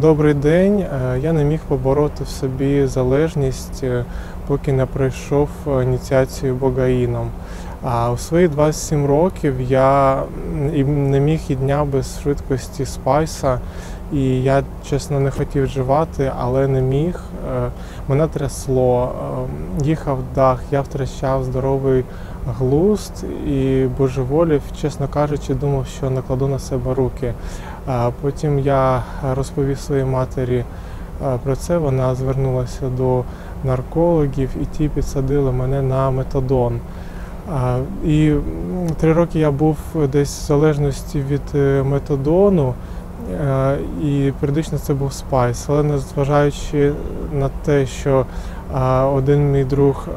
Добрий день. Я не міг побороти в собі залежність, поки не пройшов ініціацію Богаїном. А у свої 27 років я не міг і дня без швидкості спайса. І я, чесно, не хотів вживати, але не міг. Мене трясло, їхав дах, я втрачав здоровий глузд і божеволів, чесно кажучи, думав, що накладу на себе руки. Потім я розповів своїй матері про це, вона звернулася до наркологів і ті підсадили мене на метадон. І 3 роки я був десь в залежності від метадону, і періодично це був спайс. Але незважаючи на те, що один мій друг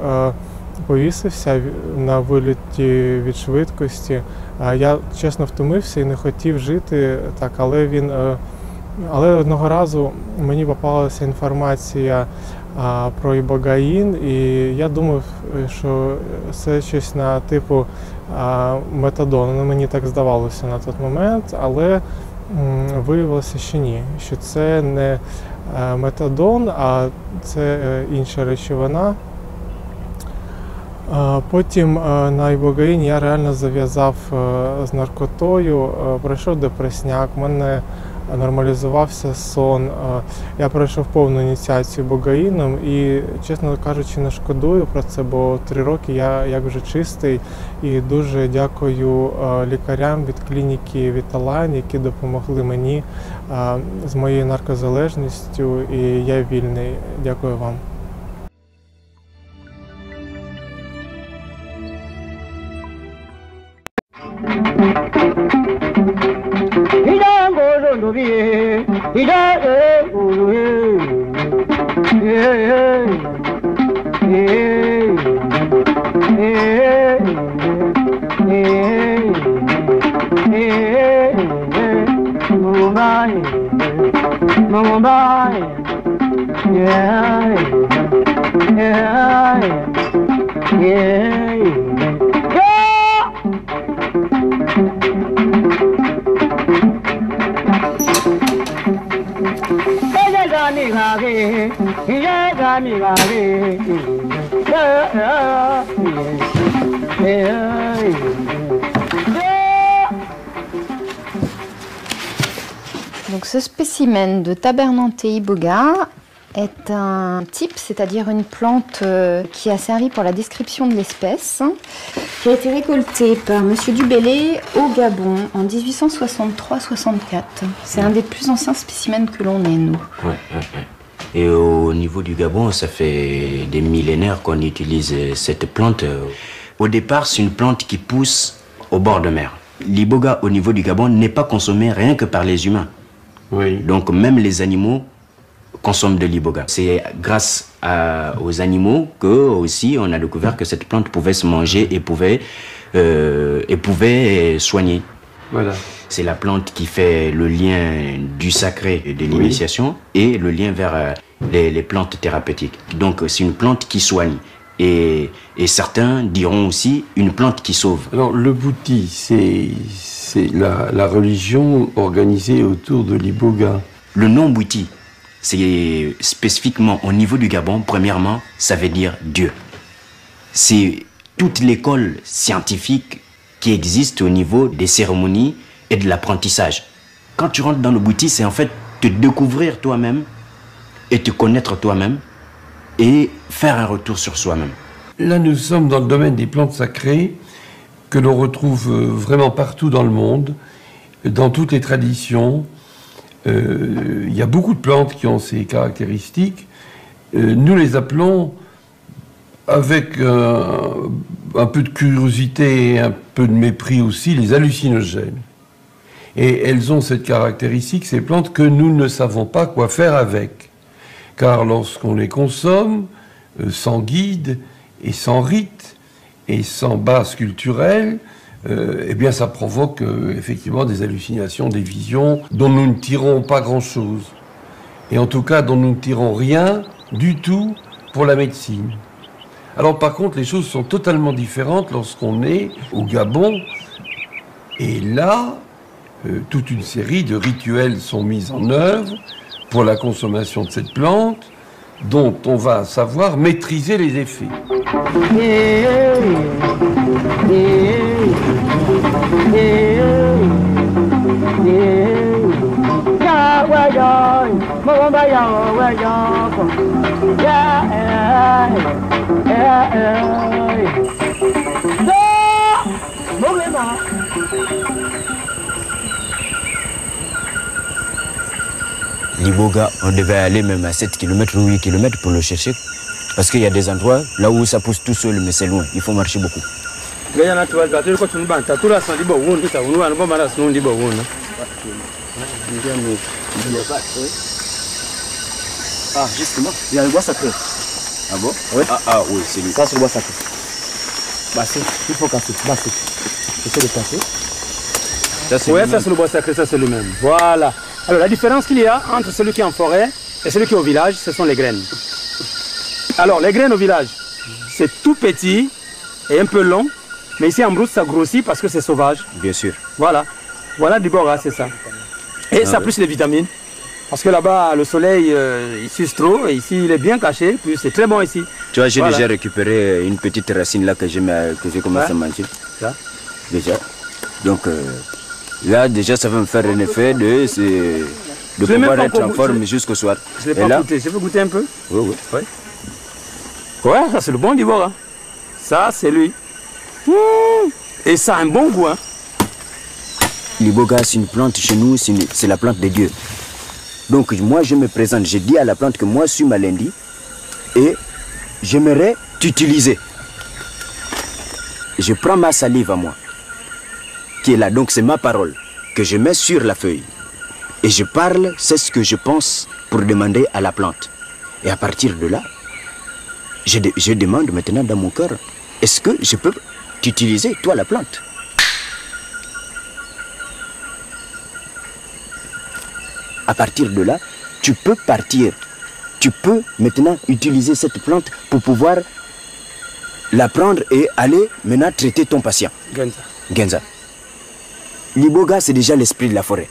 повісився на виліті від швидкості, я чесно втомився і не хотів жити так, але одного разу мені попалася інформація про ібогаїн, і я думав, що це щось на типу метадону. Мені так здавалося на той момент, але виявилося, що ні, що це не метадон, а це інша речовина. Потім на ібогаїні я реально зав'язав з наркотою, пройшов депресняк, в мене нормалізувався сон, я пройшов повну ініціацію Богаїном і, чесно кажучи, не шкодую про це, бо 3 роки я як вже чистий і дуже дякую лікарям від клініки Віталайн, які допомогли мені з моєю наркозалежністю, і я вільний. Дякую вам. Donc ce spécimen de Tabernanthe iboga est un type, c'est-à-dire une plante qui a servi pour la description de l'espèce, qui a été récoltée par M. Dubélé au Gabon en 1863-64. C'est un des plus anciens spécimens que l'on ait, nous. Ouais. Et au niveau du Gabon, ça fait des millénaires qu'on utilise cette plante. Au départ, c'est une plante qui pousse au bord de mer. L'iboga au niveau du Gabon n'est pas consommé rien que par les humains. Oui. Donc même les animaux consomment de l'iboga. C'est grâce aux animaux que aussi on a découvert que cette plante pouvait se manger et pouvait soigner. Voilà. C'est la plante qui fait le lien du sacré et de l'initiation et le lien vers les plantes thérapeutiques. Donc c'est une plante qui soigne. Et certains diront aussi une plante qui sauve. Alors le bouti, c'est la religion organisée autour de l'iboga. Le nom bouti, c'est spécifiquement au niveau du Gabon, premièrement, ça veut dire Dieu. C'est toute l'école scientifique qui existe au niveau des cérémonies et de l'apprentissage. Quand tu rentres dans le bouti, c'est en fait te découvrir toi-même et te connaître toi-même et faire un retour sur soi-même. Là, nous sommes dans le domaine des plantes sacrées que l'on retrouve vraiment partout dans le monde, dans toutes les traditions. Il y a beaucoup de plantes qui ont ces caractéristiques. Nous les appelons, avec un peu de curiosité et un peu de mépris aussi, les hallucinogènes. Et elles ont cette caractéristique, ces plantes, que nous ne savons pas quoi faire avec. Car lorsqu'on les consomme, sans guide et sans rite et sans base culturelle, eh bien ça provoque effectivement des hallucinations, des visions dont nous ne tirons pas grand-chose. Et en tout cas dont nous ne tirons rien du tout pour la médecine. Alors par contre, les choses sont totalement différentes lorsqu'on est au Gabon. Et là, toute une série de rituels sont mis en œuvre pour la consommation de cette plante, dont on va savoir maîtriser les effets. L'iboga, on devait aller même à 7 km ou 8 km pour le chercher. Parce qu'il y a des endroits là où ça pousse tout seul, mais c'est loin. Il faut marcher beaucoup. Ah, justement, il y a le bois sacré. Ah bon? Oui. Ah oui, c'est lui. Ça, c'est le bois sacré. Basser, il faut casser. Basser. Essaye de casser. Oui, ça c'est le bois sacré, ça c'est le même. Voilà. Alors la différence qu'il y a entre celui qui est en forêt et celui qui est au village, ce sont les graines. Alors les graines au village, c'est tout petit et un peu long, mais ici en brousse ça grossit parce que c'est sauvage. Bien sûr. Voilà. Voilà du bora, c'est ça. Et ça plus les vitamines. Parce que là-bas, le soleil, il suce trop, et ici, il est bien caché, puis c'est très bon ici. Tu vois, j'ai déjà récupéré une petite racine là que j'ai commencé à manger. Ça. Déjà. Donc, là, déjà, ça va me faire un effet de pouvoir être en forme jusqu'au soir. Je ne l'ai pas goûté. Je peux goûter un peu? Oui. Ouais, ça c'est le bon d'Ivoire. Hein. Ça, c'est lui. Et ça a un bon goût. Hein. L'iboga, c'est une plante chez nous, c'est la plante de Dieu. Donc moi je me présente, je dis à la plante que moi je suis Malendi et j'aimerais t'utiliser. Je prends ma salive à moi, qui est là, donc c'est ma parole, que je mets sur la feuille. Et je parle, c'est ce que je pense pour demander à la plante. Et à partir de là, je demande maintenant dans mon cœur, est-ce que je peux t'utiliser, toi la plante? À partir de là, tu peux partir. Tu peux maintenant utiliser cette plante pour pouvoir la prendre et aller maintenant traiter ton patient. Genza. L'iboga, c'est déjà l'esprit de la forêt.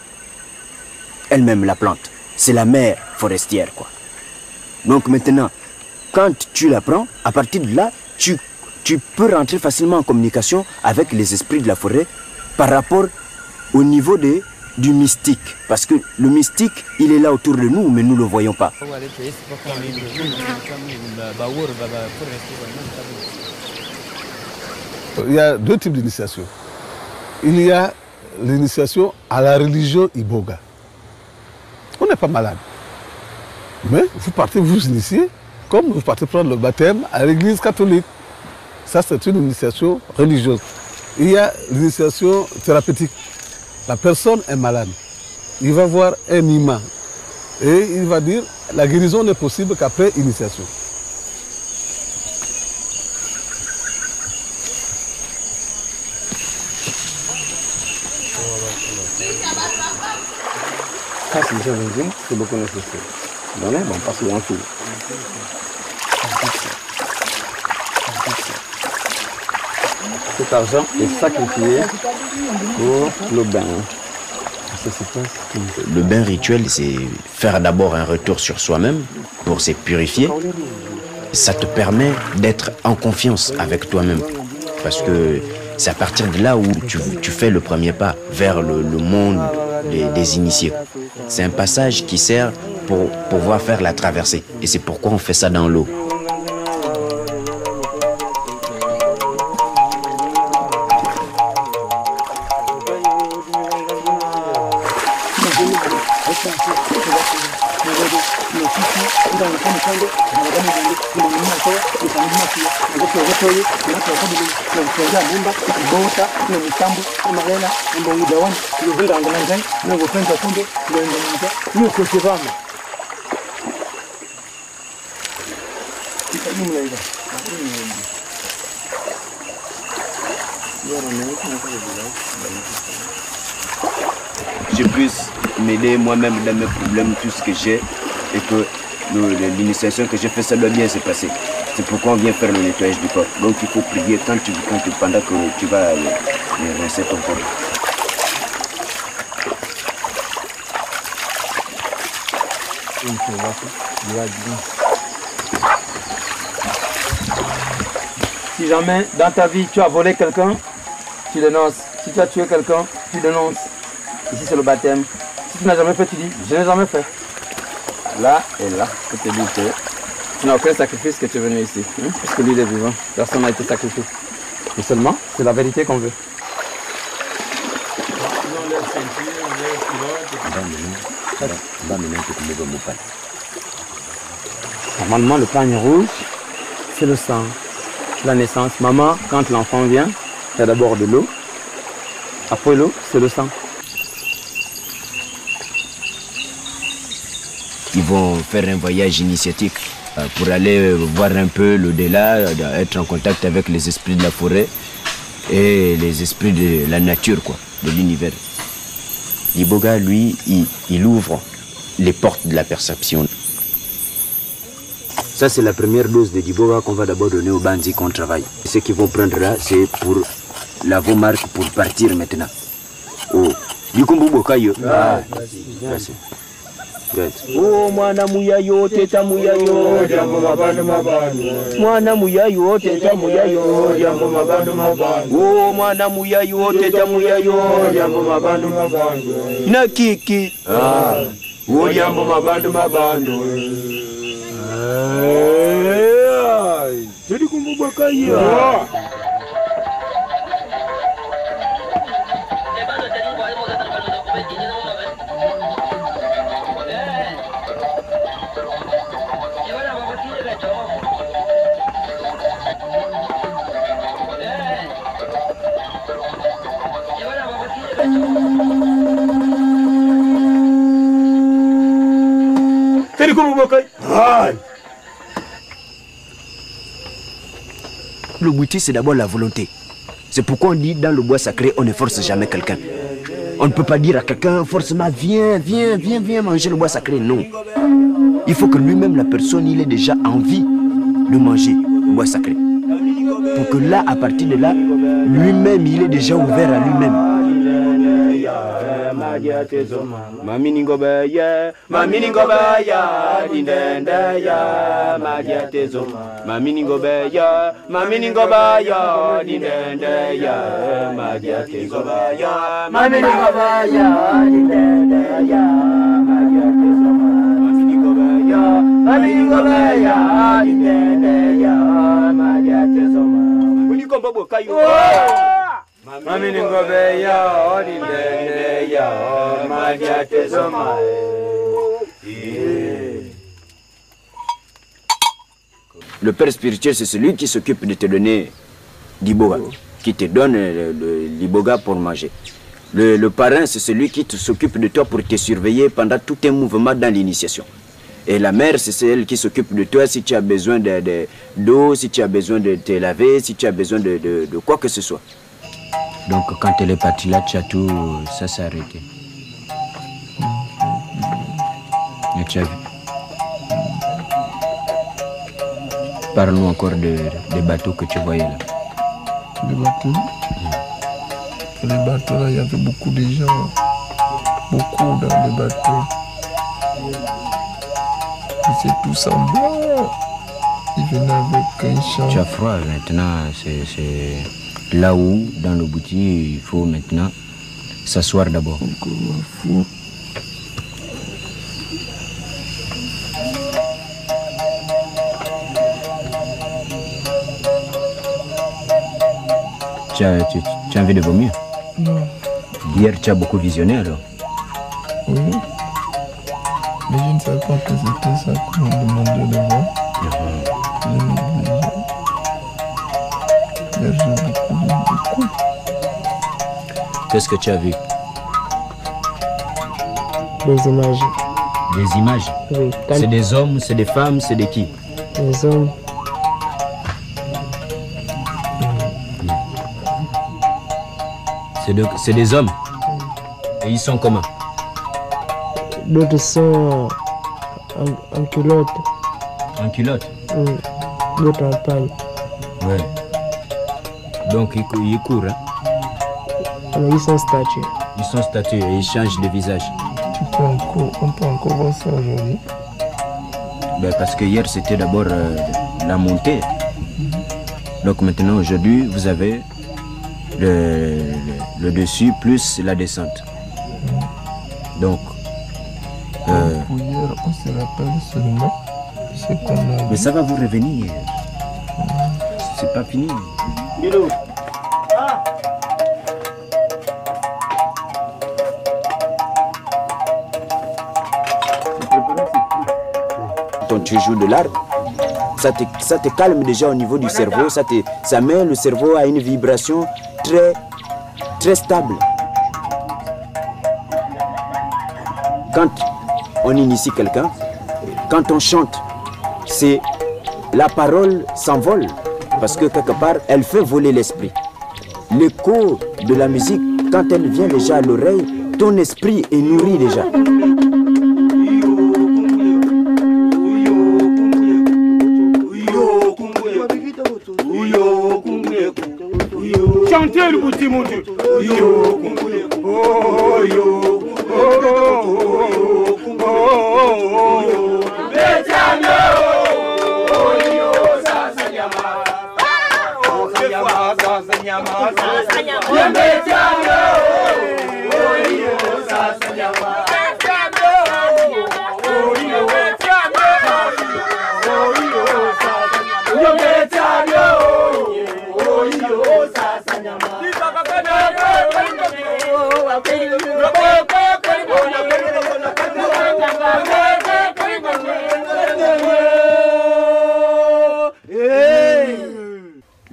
Elle-même, la plante. C'est la mère forestière, quoi. Donc maintenant, quand tu la prends, à partir de là, tu peux rentrer facilement en communication avec les esprits de la forêt par rapport au niveau du mystique, parce que le mystique, il est là autour de nous, mais nous ne le voyons pas. Il y a deux types d'initiation. Il y a l'initiation à la religion Iboga. On n'est pas malade. Mais vous partez vous initier, comme vous partez prendre le baptême à l'église catholique. Ça, c'est une initiation religieuse. Il y a l'initiation thérapeutique. La personne est malade. Il va voir un imam et il va dire la guérison n'est possible qu'après initiation. Ça, c'est déjà benzine, c'est beaucoup nécessaire. Donc, on passe en dessous. Cet argent est sacrifié pour le bain. Le bain rituel, c'est faire d'abord un retour sur soi-même pour se purifier. Ça te permet d'être en confiance avec toi-même. Parce que c'est à partir de là où tu fais le premier pas vers le monde des initiés. C'est un passage qui sert pour pouvoir faire la traversée. Et c'est pourquoi on fait ça dans l'eau. Je puisse m'aider moi-même dans mes problèmes, tout ce que j'ai, et que l'initiation que j'ai fait, ça doit bien se passer. C'est pourquoi on vient faire le nettoyage du corps. Donc il faut prier pendant que tu vas rincer ton corps. Si jamais dans ta vie tu as volé quelqu'un, tu dénonces. Si tu as tué quelqu'un, tu dénonces. Ici c'est le baptême. Si tu n'as jamais fait, tu dis je n'ai jamais fait. Là et là, je te dis que tu n'as aucun sacrifice que tu es venu ici. Puisque lui il est vivant, personne n'a été sacrifié. Mais seulement, c'est la vérité qu'on veut. Normalement, le pagne rouge, c'est le sang, la naissance. Maman, quand l'enfant vient, il y a d'abord de l'eau. Après l'eau, c'est le sang. Ils vont faire un voyage initiatique pour aller voir un peu l'au-delà, être en contact avec les esprits de la forêt et les esprits de la nature, quoi, de l'univers. L'iboga, lui, il ouvre les portes de la perception. Ça, c'est la première dose de l'iboga qu'on va d'abord donner aux bandits qu'on travaille. Ce qu'ils vont prendre là, c'est pour la marque pour partir maintenant. Oh, Yukumbu Bokayo. Ah, merci. Oh mwana muyayo teta muyayo jambo mabando mabando mwana muyayo teta muyayo jambo mabando mabando oh mwana muyayo teta muyayo jambo mabando mabando na kiki ah oh jambo mabando mabando ay tuli kumbuka kaya Le bouti, c'est d'abord la volonté. C'est pourquoi on dit dans le bois sacré, on ne force jamais quelqu'un. On ne peut pas dire à quelqu'un forcément viens manger le bois sacré. Non. Il faut que lui-même, la personne, il ait déjà envie de manger le bois sacré. Pour que là, à partir de là, lui-même, il est déjà ouvert à lui-même. Maminingo baya, maminingo baya, dindenda ya, magiate zoma. Maminingo baya, dindenda ya, magiate zoma ya. Maminingo baya, dindenda ya, magiate zoma. Maminingo baya, dindenda ya, magiate zoma. Uliko bobo kayo. Maminingo baya, dindenda ya, magiate zoma. Le père spirituel, c'est celui qui s'occupe de te donner l'iboga, qui te donne l'iboga pour manger. Le parrain, c'est celui qui s'occupe de toi pour te surveiller pendant tout un mouvement dans l'initiation. Et la mère, c'est celle qui s'occupe de toi si tu as besoin d'eau, si tu as besoin de te laver, si tu as besoin de quoi que ce soit. Donc quand elle est partie là, tu as tout, ça s'est arrêté. Et tu as vu. Parle-nous encore des bateaux que tu voyais là. Les bateaux Les bateaux là, il y avait beaucoup de gens. Beaucoup dans les bateaux. Ils étaient tous en blanc. Ils venaient avec un chant. Tu as froid maintenant, c'est là où, dans le boutique, il faut maintenant s'asseoir d'abord. Tu as envie de vomir? Non. Hier, tu as beaucoup visionné alors? Oui. Mais je ne savais pas que c'était ça qu'on me demandait de voir. Hier, j'ai beaucoup. Qu'est-ce que tu as vu? Des images. Des images? Oui. C'est des hommes, c'est des femmes, c'est de qui? Des hommes. C'est des hommes. Et ils sont comment? D'autres sont en culotte. En culotte? Oui. D'autres en paille. Ouais. Donc ils courent, hein? Alors, ils sont statués. Ils sont statués et ils changent de visage. On peut encore voir ça aujourd'hui. Parce que hier c'était d'abord la montée. Donc maintenant aujourd'hui vous avez le dessus plus la descente. Donc Pour hier, on se rappelle seulement ce qu'on a mais vu. ça va vous revenir. C'est pas fini. Quand tu joues de l'art, ça te calme déjà au niveau du cerveau, ça met le cerveau à une vibration très stable. Quand on initie quelqu'un, quand on chante, c'est la parole s'envole parce que quelque part elle fait voler l'esprit. L'écho de la musique, quand elle vient déjà à l'oreille, ton esprit est nourri déjà. Chantez le petit mon Dieu.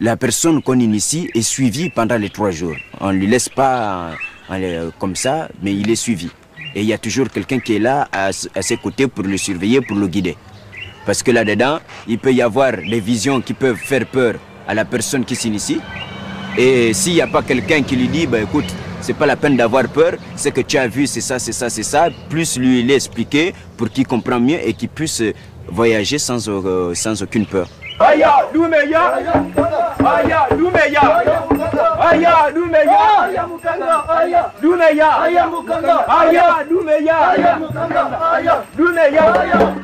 La personne qu'on initie est suivie pendant les 3 jours. On ne lui laisse pas comme ça, mais il est suivi. Et il y a toujours quelqu'un qui est là à ses côtés pour le surveiller, pour le guider. Parce que là-dedans, il peut y avoir des visions qui peuvent faire peur à la personne qui s'initie. Et s'il n'y a pas quelqu'un qui lui dit, bah, écoute, c'est pas la peine d'avoir peur, ce que tu as vu, c'est ça, c'est ça, c'est ça, plus lui l'expliquer pour qu'il comprenne mieux et qu'il puisse voyager sans aucune peur. Aya, Lumeya, Aya, Lumeya, Aya, Lumeya, Aya, Mukanga, Aya, Lumeya, Aya, Mukanga, Aya, Lumeya, Aya, Mukanga, Aya, Lumeya, Aya.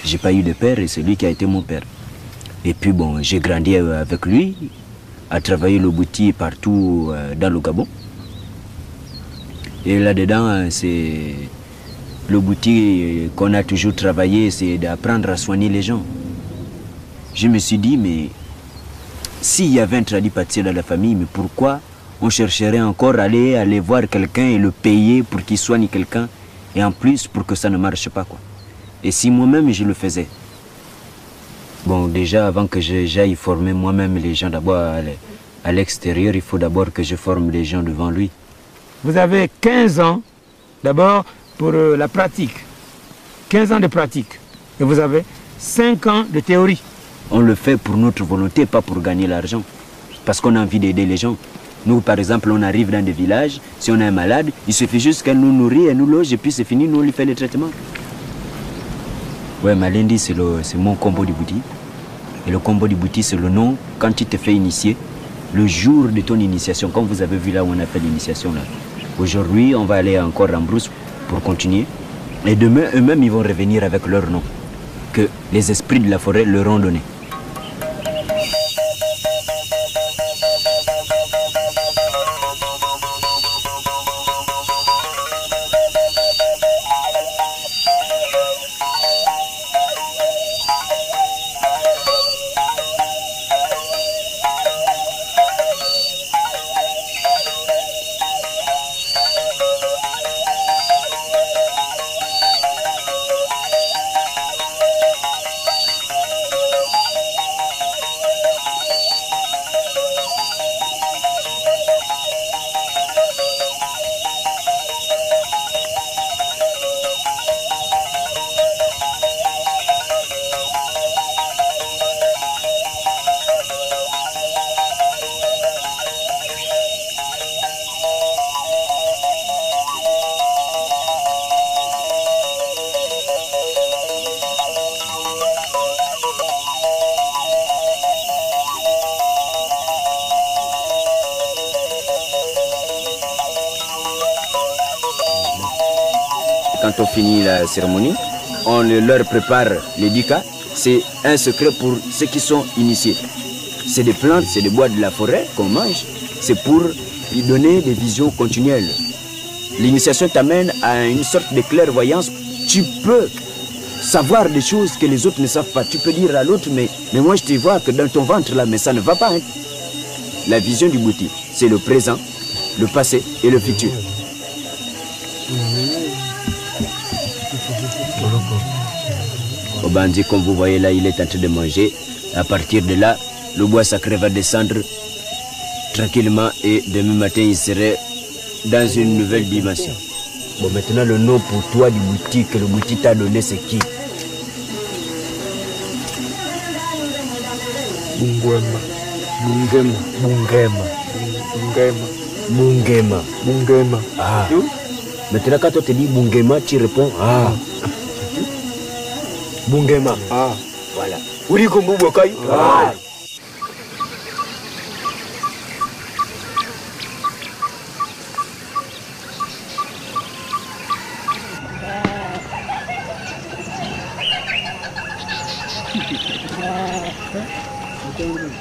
J'ai pas eu de père et c'est lui qui a été mon père. Et puis bon, j'ai grandi avec lui, à travailler le bouti partout dans le Gabon. Et là-dedans, c'est le bouti qu'on a toujours travaillé, c'est d'apprendre à soigner les gens. Je me suis dit, mais s'il y avait un tradit pâtissier dans la famille, mais pourquoi on chercherait encore à aller voir quelqu'un et le payer pour qu'il soigne quelqu'un, et en plus pour que ça ne marche pas, quoi. Et si moi-même je le faisais. Bon, déjà avant que j'aille former moi-même les gens d'abord à l'extérieur, il faut d'abord que je forme les gens devant lui. Vous avez 15 ans d'abord pour la pratique. 15 ans de pratique. Et vous avez 5 ans de théorie. On le fait pour notre volonté, pas pour gagner l'argent. Parce qu'on a envie d'aider les gens. Nous, par exemple, on arrive dans des villages, si on a un malade, il suffit juste qu'elle nous nourrit, elle nous loge, et puis c'est fini, nous on lui fait le traitement. Ouais, Malendi, c'est mon combo du bouti. Et le combo du bouti, c'est le nom, quand tu te fais initier, le jour de ton initiation, comme vous avez vu là où on a fait l'initiation là. Aujourd'hui, on va aller encore en brousse pour continuer. Et demain, eux-mêmes, ils vont revenir avec leur nom, que les esprits de la forêt leur ont donné. quand on finit la cérémonie, on leur prépare les dika. C'est un secret pour ceux qui sont initiés. C'est des plantes, c'est des bois de la forêt qu'on mange. C'est pour lui donner des visions continuelles. L'initiation t'amène à une sorte de clairvoyance. Tu peux savoir des choses que les autres ne savent pas. Tu peux dire à l'autre, mais moi je te vois que dans ton ventre là, mais ça ne va pas. Hein. La vision du Bouti, c'est le présent, le passé et le futur. Obandi, comme vous voyez là, il est en train de manger. À partir de là, le bois sacré va descendre tranquillement et demain matin, il serait dans une nouvelle dimension. Bon, maintenant, le nom pour toi du Bouti que le Bouti t'a donné, c'est qui? Bungwema. Bungema. Bungema. Bungema. Bungema. Bungema. Ah. Maintenant, quand on te dit Bungema, tu réponds Ah. Bungema. Ah. Voilà. Uri Kumbu Bokai. Ah.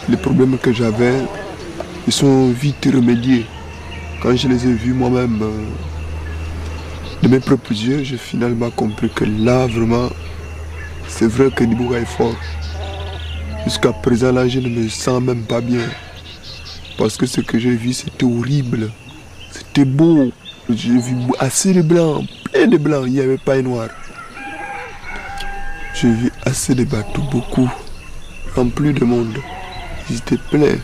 Les problèmes que j'avais, ils sont vite remédiés. Quand je les ai vus moi-même, de mes propres yeux, j'ai finalement compris que là, vraiment, c'est vrai que Ndibuga est fort. Jusqu'à présent, là, je ne me sens même pas bien. Parce que ce que j'ai vu, c'était horrible. C'était beau. J'ai vu assez de blancs, plein de blancs, il n'y avait pas de noirs. J'ai vu assez de bateaux, beaucoup, remplis de monde. Ils étaient pleins.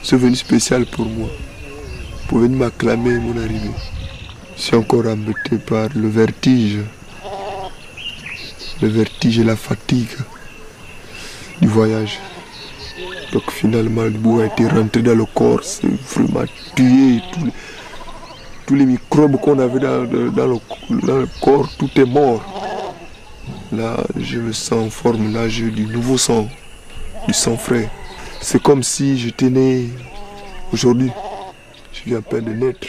C'est venu spécial pour moi, pour venir m'acclamer mon arrivée. Je suis encore embêté par le vertige et la fatigue du voyage. Donc finalement, le bout a été rentré dans le corps, c'est vraiment tué. Tous les microbes qu'on avait dans le corps, tout est mort. Là, je me sens en forme, là j'ai du nouveau sang, du sang frais. C'est comme si j'étais né aujourd'hui. Je viens à peine de naître.